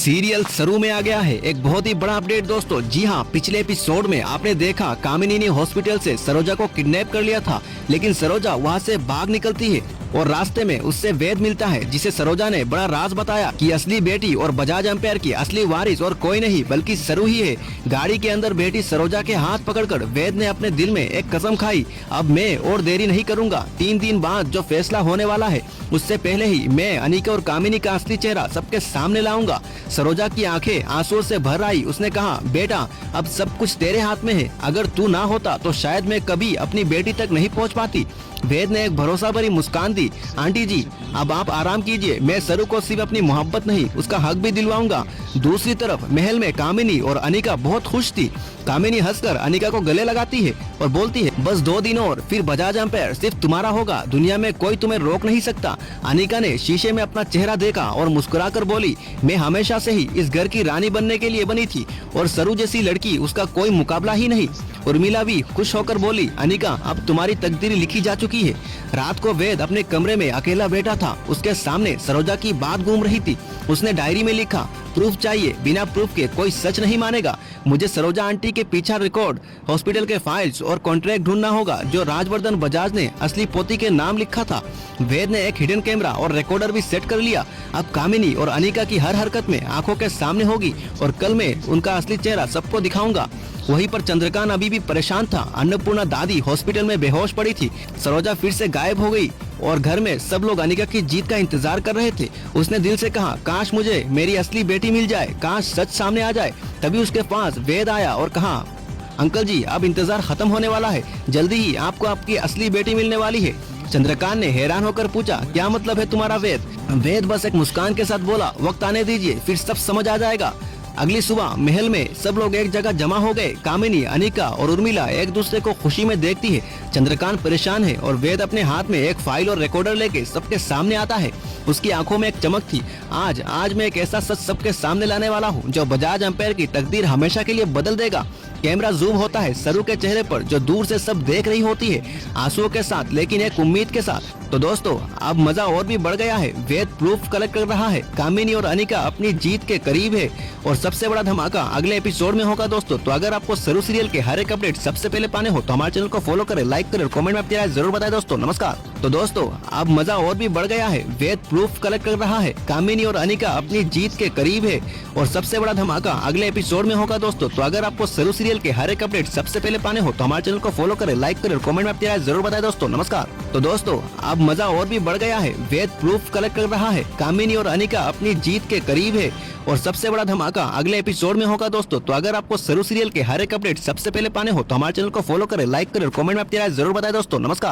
Serial सरू में आ गया है एक बहुत ही बड़ा अपडेट दोस्तों। जी हाँ, पिछले एपिसोड में आपने देखा कामिनी ने हॉस्पिटल से सरोजा को किडनैप कर लिया था, लेकिन सरोजा वहाँ से भाग निकलती है और रास्ते में उससे वेद मिलता है, जिसे सरोजा ने बड़ा राज बताया कि असली बेटी और बजाज एम्पायर की असली वारिस और कोई नहीं बल्कि सरू ही है। गाड़ी के अंदर बैठी सरोजा के हाथ पकड़कर वेद ने अपने दिल में एक कसम खाई, अब मैं और देरी नहीं करूंगा। 3 दिन बाद जो फैसला होने वाला है उससे पहले ही मैं अनिका और कामिनी का असली चेहरा सबके सामने लाऊंगा। सरोजा की आंखें आंसुओं से भर आई। उसने कहा, बेटा अब सब कुछ तेरे हाथ में है, अगर तू ना होता तो शायद मैं कभी अपनी बेटी तक नहीं पहुंच पाती। वेद ने एक भरोसा भरी मुस्कान दी, आंटी जी अब आप आराम कीजिए, मैं सरू को सिर्फ अपनी मोहब्बत नहीं उसका हक भी दिलवाऊंगा। दूसरी तरफ महल में कामिनी और अनिका बहुत खुश थी। कामिनी हंसकर अनिका को गले लगाती है और बोलती है, बस 2 दिन और फिर बजाज एम्पायर सिर्फ तुम्हारा होगा, दुनिया में कोई तुम्हें रोक नहीं सकता। अनिका ने शीशे में अपना चेहरा देखा और मुस्कुराकर बोली, मैं हमेशा से ही इस घर की रानी बनने के लिए बनी थी और सरू जैसी लड़की उसका कोई मुकाबला ही नहीं। उर्मिला भी खुश होकर बोली, अनिका अब तुम्हारी तकदीर लिखी जा चुकी है। रात को वेद अपने कमरे में अकेला बैठा था, उसके सामने सरोजा की बात घूम रही थी। उसने डायरी में लिखा, प्रूफ चाहिए, बिना प्रूफ के कोई सच नहीं मानेगा। मुझे सरोजा आंटी के पीछा रिकॉर्ड, हॉस्पिटल के फाइल्स और कॉन्ट्रैक्ट ढूंढना होगा जो राजवर्धन बजाज ने असली पोती के नाम लिखा था। वेद ने एक हिडन कैमरा और रिकॉर्डर भी सेट कर लिया। अब कामिनी और अनिका की हर हरकत में आंखों के सामने होगी और कल मैं उनका असली चेहरा सबको दिखाऊंगा। वहीं पर चंद्रकांत अभी भी परेशान था। अन्नपूर्णा दादी हॉस्पिटल में बेहोश पड़ी थी। सरोजा फिर से गायब हो गई और घर में सब लोग अनिका की जीत का इंतजार कर रहे थे। उसने दिल से कहा, काश मुझे मेरी असली बेटी मिल जाए, काश सच सामने आ जाए। तभी उसके पास वेद आया और कहा, अंकल जी अब इंतजार खत्म होने वाला है, जल्दी ही आपको आपकी असली बेटी मिलने वाली है। चंद्रकांत ने हैरान होकर पूछा, क्या मतलब है तुम्हारा वेद? वेद बस एक मुस्कान के साथ बोला, वक्त आने दीजिए फिर सब समझ आ जाएगा। अगली सुबह महल में सब लोग एक जगह जमा हो गए। कामिनी, अनिका और उर्मिला एक दूसरे को खुशी में देखती है। चंद्रकांत परेशान है और वेद अपने हाथ में एक फाइल और रिकॉर्डर लेके सबके सामने आता है। उसकी आंखों में एक चमक थी। आज मैं एक ऐसा सच सबके सामने लाने वाला हूँ जो बजाज एम्पायर की तकदीर हमेशा के लिए बदल देगा। कैमरा जूम होता है सरू के चेहरे पर जो दूर से सब देख रही होती है, आंसुओं के साथ लेकिन एक उम्मीद के साथ। तो दोस्तों अब मजा और भी बढ़ गया है। वेद प्रूफ कलेक्ट कर रहा है, कामिनी और अनिका अपनी जीत के करीब है और सबसे बड़ा धमाका अगले एपिसोड में होगा दोस्तों। तो अगर आपको सरू सीरियल के हर एक अपडेट सबसे पहले पाने हो तो हमारे चैनल को फॉलो करें, लाइक करें, कमेंट में अपनी राय जरूर बताएं दोस्तों। नमस्कार। तो दोस्तों अब मजा और भी बढ़ गया है। वेद प्रूफ कलेक्ट कर रहा है, कामिनी और अनिका अपनी जीत के करीब है और सबसे बड़ा धमाका अगले एपिसोड में होगा दोस्तों। तो अगर आपको सरू सीरियल के हर एक अपडेट सबसे पहले पाने हो तो हमारे चैनल को फॉलो करें, लाइक करें, कमेंट में अपनी राय जरूर बताएं दोस्तों। नमस्कार। तो दोस्तों अब मजा और भी बढ़ गया है। वेद प्रूफ कलेक्ट कर रहा है, कामिनी और अनिका अपनी जीत के करीब है और सबसे बड़ा धमाका अगले एपिसोड में होगा दोस्तों। तो अगर आपको सरू सीरियल के हर एक अपडेट सबसे पहले पाने हो तो हमारे चैनल को फॉलो करें, लाइक करें, कमेंट में अपनी राय जरूर बताएं दोस्तों। नमस्कार।